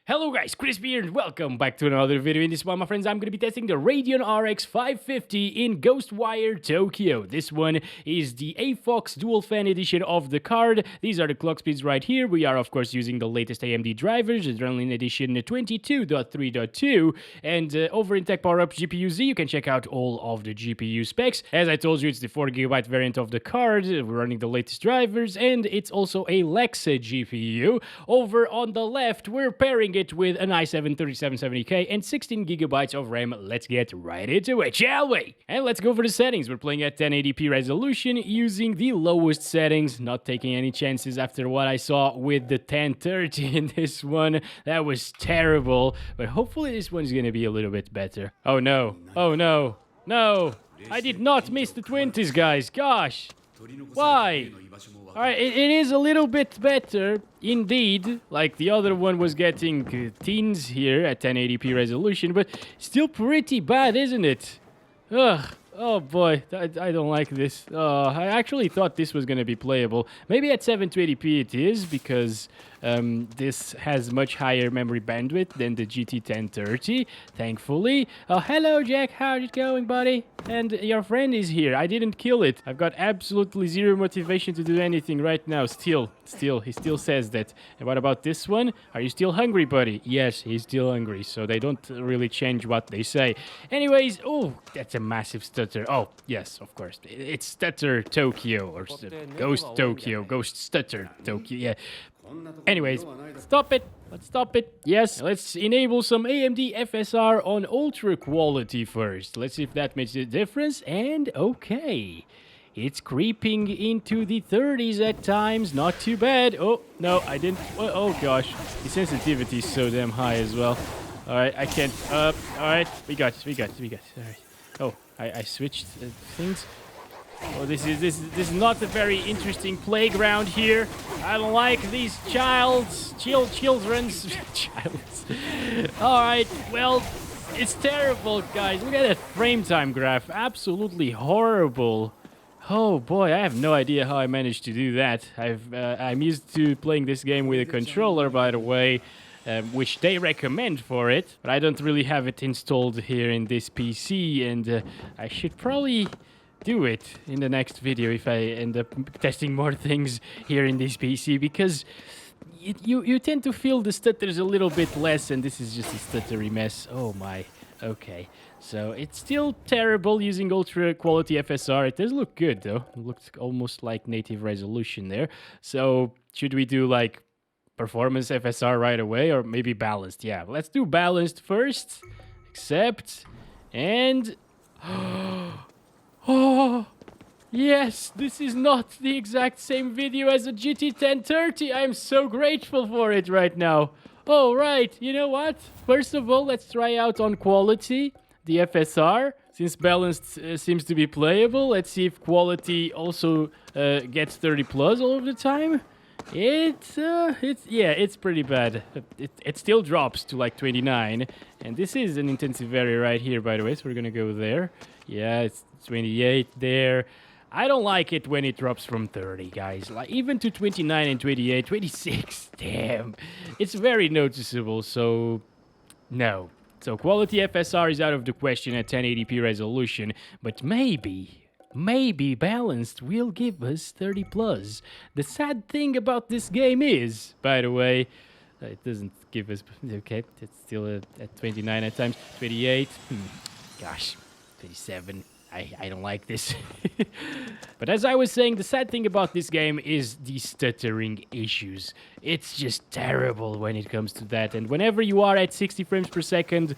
Hello guys, Crispy here and welcome back to another video. In this one, my friends, I'm going to be testing the Radeon RX 550 in Ghostwire Tokyo. This one is the Afox dual fan edition of the card. These are the clock speeds right here. We are of course using the latest AMD drivers, Adrenaline Edition 22.3.2, and over in TechPower Up GPU-Z, you can check out all of the GPU specs. As I told you, it's the 4GB variant of the card. We're running the latest drivers, and it's also a Lexa GPU. Over on the left, we're pairing it with an i7 3770K and 16GB of RAM. Let's get right into it, shall we? And let's go for the settings. We're playing at 1080p resolution using the lowest settings, not taking any chances after what I saw with the 1030 in this one. That was terrible, but hopefully this one's gonna be a little bit better. Oh no, oh no, no! I did not miss the 20s, guys, gosh! Why? Alright, it is a little bit better, indeed. Like, the other one was getting teens here at 1080p resolution, but still pretty bad, isn't it? Ugh. Oh boy, I don't like this. I actually thought this was going to be playable. Maybe at 720p it is, because this has much higher memory bandwidth than the GT 1030, thankfully. Hello Jack, how's it going, buddy? And your friend is here. I didn't kill it. I've got absolutely zero motivation to do anything right now. Still, he still says that. And what about this one? Are you still hungry, buddy? Yes, he's still hungry, so they don't really change what they say. Anyways, oh, that's a massive stutter. Oh, yes, of course. It's Stutter Tokyo, or Ghost Tokyo, Ghost Stutter Tokyo, yeah. Anyways, stop it. Let's stop it. Yes, let's enable some AMD FSR on Ultra Quality first. Let's see if that makes a difference. And okay, it's creeping into the 30s at times. Not too bad. Oh, no, I didn't. Oh gosh, the sensitivity is so damn high as well. All right, I can't. All right, we got it. All right. Oh, I switched things. Oh, this is not a very interesting playground here. I don't like these children's. All right, well, it's terrible, guys. Look at that frame time graph. Absolutely horrible. Oh boy, I have no idea how I managed to do that. I'm used to playing this game with a controller, by the way, which they recommend for it, but I don't really have it installed here in this PC, and I should probably do it in the next video if I end up testing more things here in this PC, because you tend to feel the stutters a little bit less, and this is just a stuttery mess. Oh my. Okay, so it's still terrible using Ultra Quality FSR. It does look good though. It looks almost like native resolution there. So should we do like Performance FSR right away, or maybe Balanced? Yeah, let's do Balanced first. Accept, and oh, yes, this is not the exact same video as a GT 1030. I'm so grateful for it right now. Oh, right, you know what? First of all, let's try out on Quality, the FSR. Since Balanced seems to be playable, let's see if Quality also gets 30 plus all of the time. It's pretty bad. It still drops to like 29, and this is an intensive area right here, by the way, so we're gonna go there. Yeah, it's 28 there. I don't like it when it drops from 30, guys. Like, even to 29 and 28, 26, damn. It's very noticeable, so no. So Quality FSR is out of the question at 1080p resolution, but maybe Balanced will give us 30 plus. The sad thing about this game is, by the way, it doesn't give us, okay, it's still at 29 at times, 28, gosh, 27. I don't like this. But as I was saying, the sad thing about this game is the stuttering issues. It's just terrible when it comes to that. And whenever you are at 60 frames per second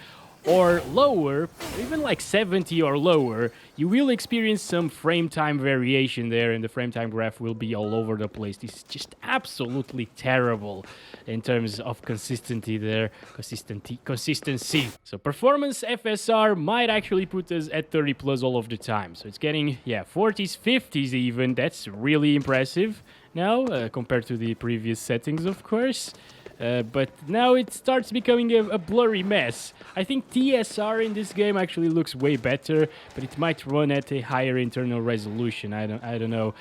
or lower, even like 70 or lower, you will experience some frame time variation there, and the frame time graph will be all over the place. This is just absolutely terrible in terms of consistency there. Consistency. So Performance FSR might actually put us at 30 plus all of the time. So it's getting, yeah, 40s, 50s even. That's really impressive now, compared to the previous settings, of course. But now it starts becoming a blurry mess. I think TSR in this game actually looks way better, but it might run at a higher internal resolution. I don't know,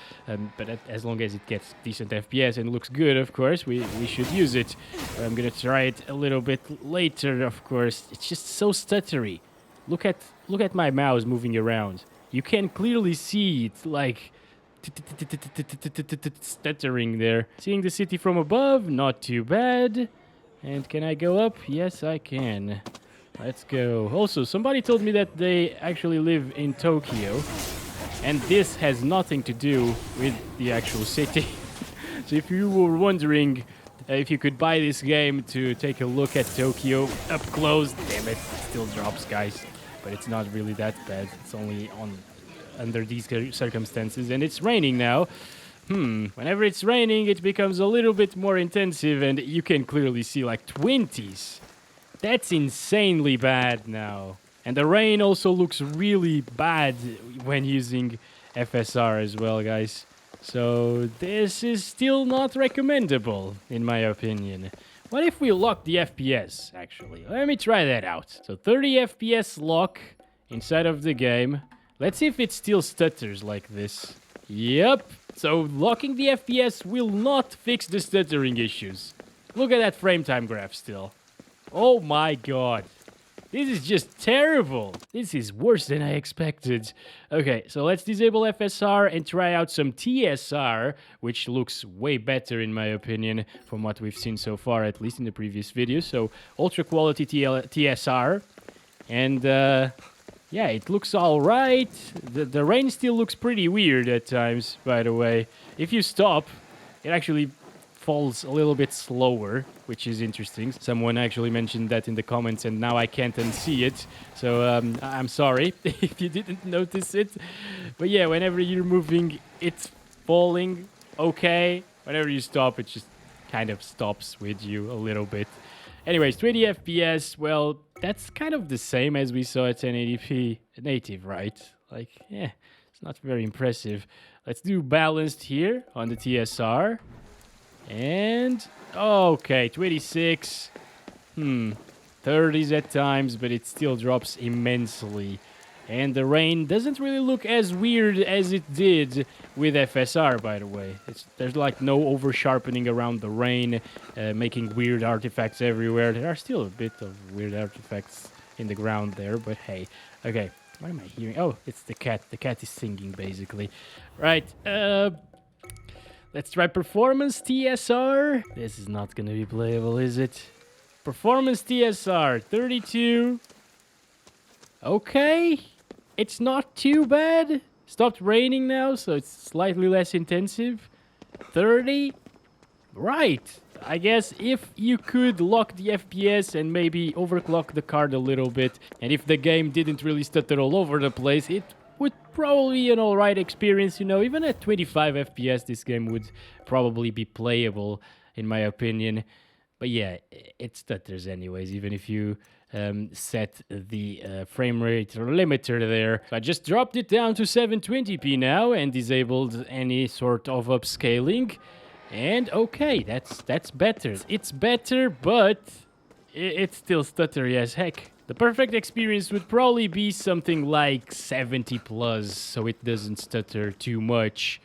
but as long as it gets decent FPS and looks good, of course, we should use it. I'm gonna try it a little bit later, of course. It's just so stuttery. Look at my mouse moving around. You can clearly see it, like stuttering there. Seeing the city from above, not too bad. And can I go up? Yes, I can. Let's go. Also, somebody told me that they actually live in Tokyo, and this has nothing to do with the actual city. So if you were wondering if you could buy this game to take a look at Tokyo up close, damn it, it still drops, guys. But it's not really that bad. It's only under these circumstances, and it's raining now. Whenever it's raining, it becomes a little bit more intensive, and you can clearly see like 20s. That's insanely bad now. And the rain also looks really bad when using FSR as well, guys. So this is still not recommendable, in my opinion. What if we lock the FPS, actually? Let me try that out. So 30 FPS lock inside of the game. Let's see if it still stutters like this. Yep. So locking the FPS will not fix the stuttering issues. Look at that frame time graph still. Oh my god. This is just terrible. This is worse than I expected. Okay, so let's disable FSR and try out some TSR, which looks way better in my opinion from what we've seen so far, at least in the previous video. So Ultra Quality TSR. And yeah, it looks all right. The rain still looks pretty weird at times, by the way. If you stop, it actually falls a little bit slower, which is interesting. Someone actually mentioned that in the comments, and now I can't unsee it. So I'm sorry if you didn't notice it. But yeah, whenever you're moving, it's falling okay. Whenever you stop, it just kind of stops with you a little bit. Anyways, 20 FPS, well, that's kind of the same as we saw at 1080p native, right? Like, yeah, it's not very impressive. Let's do balanced here on the TSR. And, okay, 26. 30s at times, but it still drops immensely. And the rain doesn't really look as weird as it did with FSR, by the way. There's like no over-sharpening around the rain, making weird artifacts everywhere. There are still a bit of weird artifacts in the ground there, but hey. Okay, what am I hearing? Oh, it's the cat. The cat is singing, basically. Right, let's try Performance TSR. This is not gonna be playable, is it? Performance TSR, 32. Okay. It's not too bad. Stopped raining now, so it's slightly less intensive. 30. Right. I guess if you could lock the FPS and maybe overclock the card a little bit, and if the game didn't really stutter all over the place, it would probably be an alright experience, you know. Even at 25 FPS, this game would probably be playable, in my opinion. But yeah, it stutters anyways, even if you set the frame rate limiter there. So I just dropped it down to 720p now and disabled any sort of upscaling. And okay, that's better. It's better, but it's still stuttery as heck. The perfect experience would probably be something like 70 plus, so it doesn't stutter too much.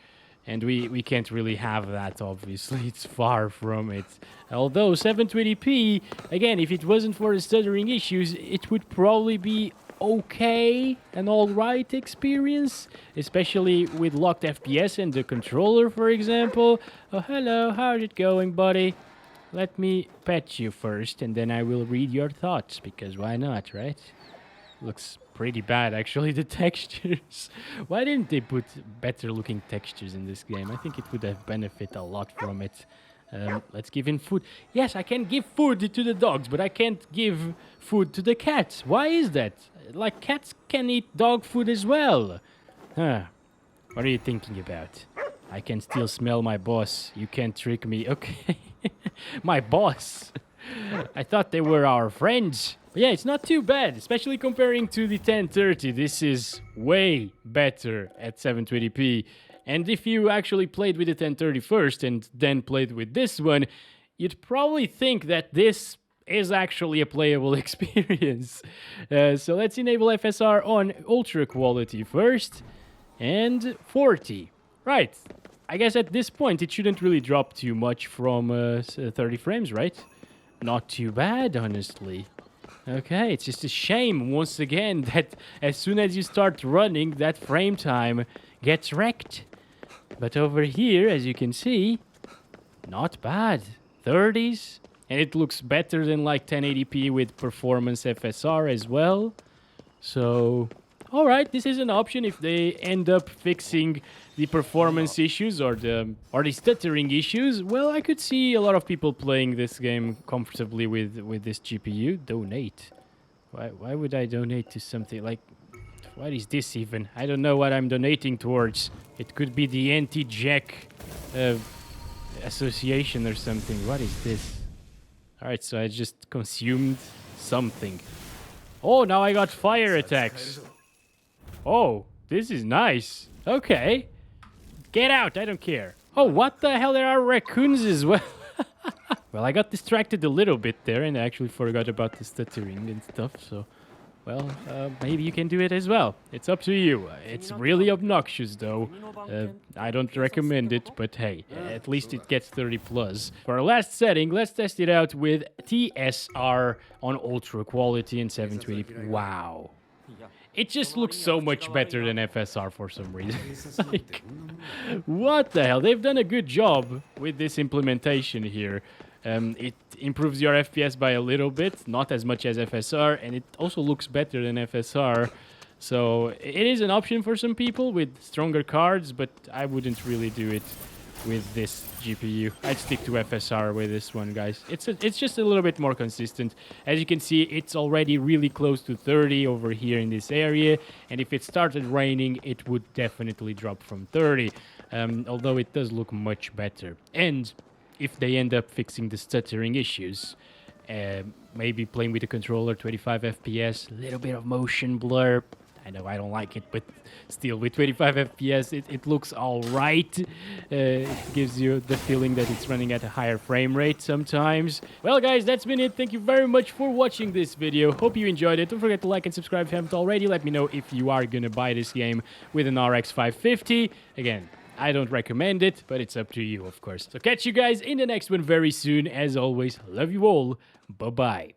And we can't really have that, obviously. It's far from it. Although 720p, again, if it wasn't for the stuttering issues, it would probably be okay, an alright experience. Especially with locked FPS and the controller, for example. Oh, hello, how's it going, buddy? Let me pet you first, and then I will read your thoughts, because why not, right? Looks pretty bad, actually, the textures. Why didn't they put better looking textures in this game? I think it would have benefited a lot from it. Let's give him food. Yes, I can give food to the dogs, but I can't give food to the cats. Why is that? Like, cats can eat dog food as well. Huh. What are you thinking about? I can still smell my boss. You can't trick me. Okay. My boss. I thought they were our friends. But yeah, it's not too bad, especially comparing to the 1030. This is way better at 720p. And if you actually played with the 1030 first and then played with this one, you'd probably think that this is actually a playable experience. So let's enable FSR on Ultra Quality first, and 40. Right. I guess at this point it shouldn't really drop too much from 30 frames, right? Not too bad, honestly. Okay, it's just a shame, once again, that as soon as you start running, that frame time gets wrecked. But over here, as you can see, not bad. 30s, and it looks better than like 1080p with Performance FSR as well. So, alright, this is an option if they end up fixing the performance issues or the stuttering issues. Well, I could see a lot of people playing this game comfortably with this GPU. Donate. Why would I donate to something like... What is this even? I don't know what I'm donating towards. It could be the anti-jack association or something. What is this? Alright, so I just consumed something. Oh, now I got fire attacks. Oh, this is nice. Okay. Get out, I don't care. Oh, what the hell? There are raccoons as well. Well, I got distracted a little bit there and I actually forgot about the stuttering and stuff, so... Well, maybe you can do it as well. It's up to you. It's really obnoxious, though. I don't recommend it, but hey, at least it gets 30 plus. For our last setting, let's test it out with TSR on Ultra Quality and 720p. Wow. It just looks so much better than FSR for some reason. Like, what the hell? They've done a good job with this implementation here. It improves your FPS by a little bit, not as much as FSR, and it also looks better than FSR. So it is an option for some people with stronger cards, but I wouldn't really do it with this GPU. I'd stick to FSR with this one, guys. It's just a little bit more consistent. As you can see, it's already really close to 30 over here in this area, and if it started raining, it would definitely drop from 30, although it does look much better. And if they end up fixing the stuttering issues, maybe playing with the controller, 25 FPS, a little bit of motion blur. I know I don't like it, but still, with 25 FPS, it looks alright. It gives you the feeling that it's running at a higher frame rate sometimes. Well, guys, that's been it. Thank you very much for watching this video. Hope you enjoyed it. Don't forget to like and subscribe if you haven't already. Let me know if you are gonna buy this game with an RX 550. Again, I don't recommend it, but it's up to you, of course. So catch you guys in the next one very soon. As always, love you all. Bye-bye.